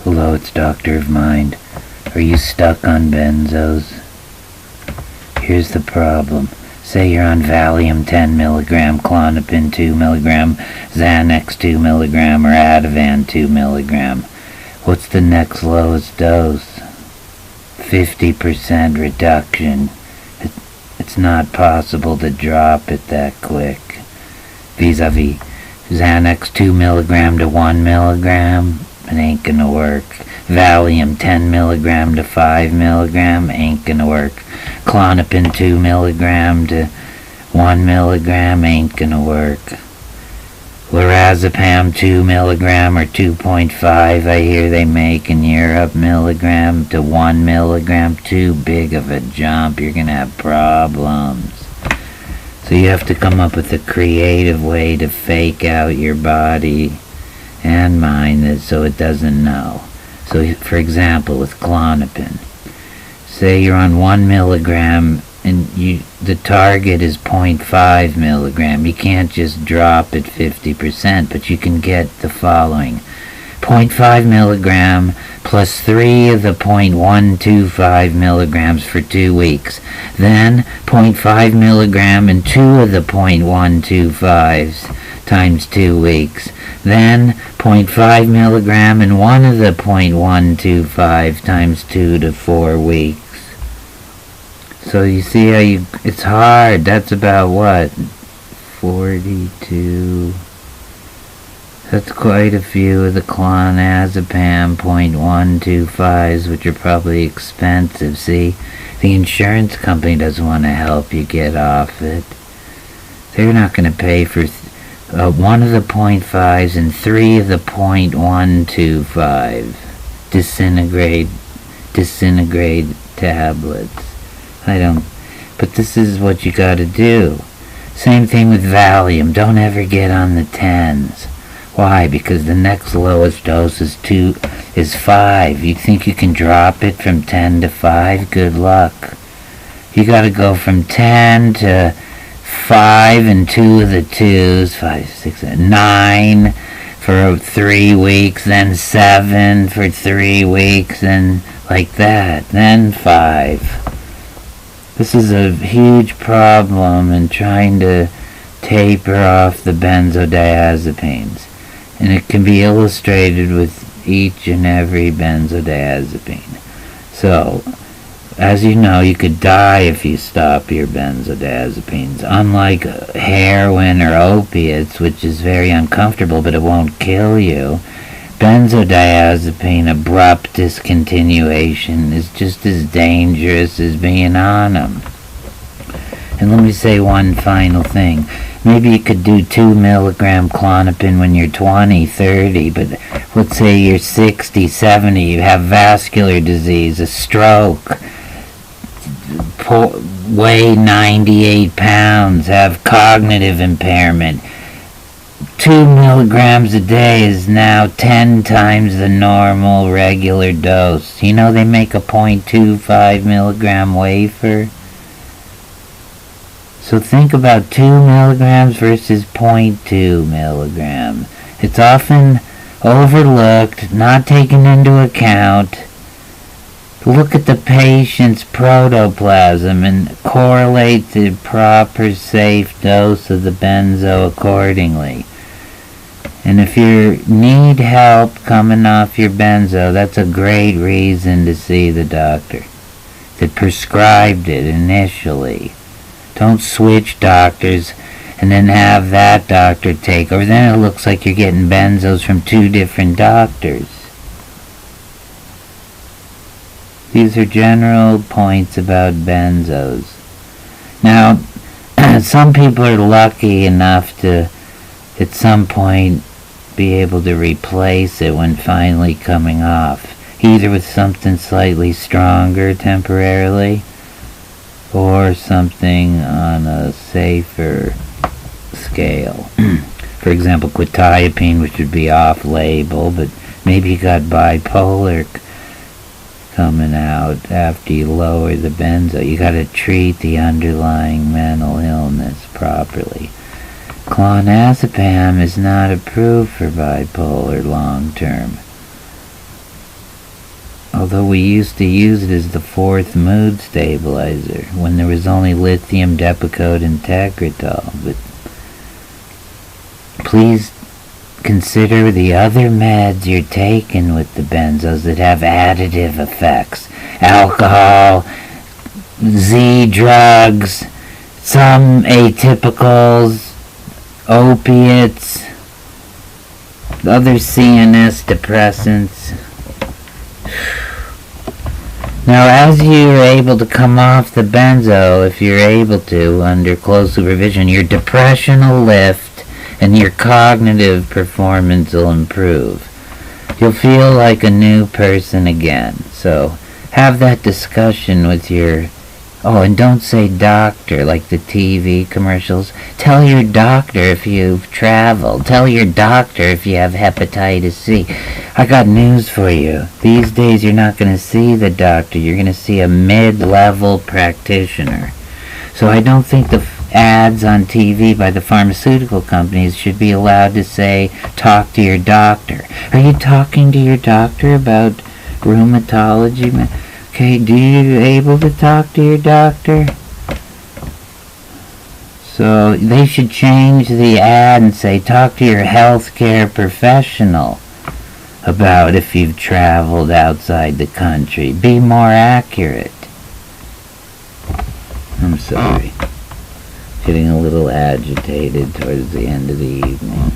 Hello, it's Doctor of Mind. Are you stuck on benzos? Here's the problem. Say you're on Valium 10 mg, Klonopin 2 mg, Xanax 2 mg, or Ativan 2 mg. What's the next lowest dose? 50% reduction. It's not possible to drop it that quick. Vis-a-vis Xanax 2 mg to 1 mg, it ain't gonna work. Valium 10 mg to 5 mg, ain't gonna work. Klonopin 2 mg to 1 mg, ain't gonna work. Lorazepam 2 mg or 2.5, I hear they make in Europe, milligram to 1 mg, too big of a jump, you're gonna have problems. So you have to come up with a creative way to fake out your body and mind so it doesn't know. So for example, with Klonopin, say you're on 1 mg and the target is 0.5 mg. You can't just drop it 50%, but you can get the following. 0.5 mg plus 3 of the 0.125 mg for 2 weeks. Then 0.5 mg and 2 of the 0.125s times 2 weeks. Then 0.5 mg and 1 of the 0.125 times 2 to 4 weeks. So you see how it's hard. That's about what? 42. That's quite a few of the clonazepam 0.125s, which are probably expensive. See, the insurance company doesn't want to help you get off it. They're not going to pay for 1 of the 0.5s and 3 of the 0.125 disintegrate tablets. But this is what you gotta do. Same thing with Valium. Don't ever get on the 10s. Why? Because the next lowest dose is 5. You think you can drop it from 10 to 5? Good luck. You gotta go from 10 to 5 and 2 of the 2s, 5, 6, 9 for 3 weeks, then 7 for 3 weeks, and like that, then 5. This is a huge problem in trying to taper off the benzodiazepines. And it can be illustrated with each and every benzodiazepine. So, as you know, you could die if you stop your benzodiazepines. Unlike heroin or opiates, which is very uncomfortable, but it won't kill you, benzodiazepine abrupt discontinuation is just as dangerous as being on them. And let me say one final thing. Maybe you could do 2 mg Klonopin when you're 20, 30, but let's say you're 60, 70, you have vascular disease, a stroke, weigh 98 pounds, have cognitive impairment. 2 mg a day is now 10 times the normal regular dose. You know they make a 0.25 mg wafer? So think about 2 mg versus 0.2 mg. It's often overlooked, not taken into account. Look at the patient's protoplasm and correlate the proper safe dose of the benzo accordingly. And if you need help coming off your benzo, that's a great reason to see the doctor that prescribed it initially. Don't switch doctors and then have that doctor take over. Then it looks like you're getting benzos from 2 different doctors. These are general points about benzos. Now, some people are lucky enough to, at some point, be able to replace it when finally coming off, either with something slightly stronger temporarily, or something on a safer scale. For example, quetiapine, which would be off-label, but maybe you got bipolar coming out after you lower the benzo. You got to treat the underlying mental illness properly. Clonazepam is not approved for bipolar long term. Although we used to use it as the fourth mood stabilizer when there was only lithium, Depakote, and Tegretol. But please consider the other meds you're taking with the benzos that have additive effects. Alcohol, Z drugs, some atypicals, opiates, other CNS depressants. Now, as you're able to come off the benzo, if you're able to, under close supervision, your depression will lift and your cognitive performance will improve. You'll feel like a new person again. So, have that discussion with your... Oh, and don't say doctor like the TV commercials. Tell your doctor if you've traveled. Tell your doctor if you have hepatitis C. I got news for you. These days you're not going to see the doctor. You're going to see a mid-level practitioner. So I don't think the ads on TV by the pharmaceutical companies should be allowed to say, talk to your doctor. Are you talking to your doctor about rheumatology? Okay, do you able to talk to your doctor? So they should change the ad and say, talk to your healthcare professional about if you've traveled outside the country. Be more accurate. I'm sorry. Getting a little agitated towards the end of the evening.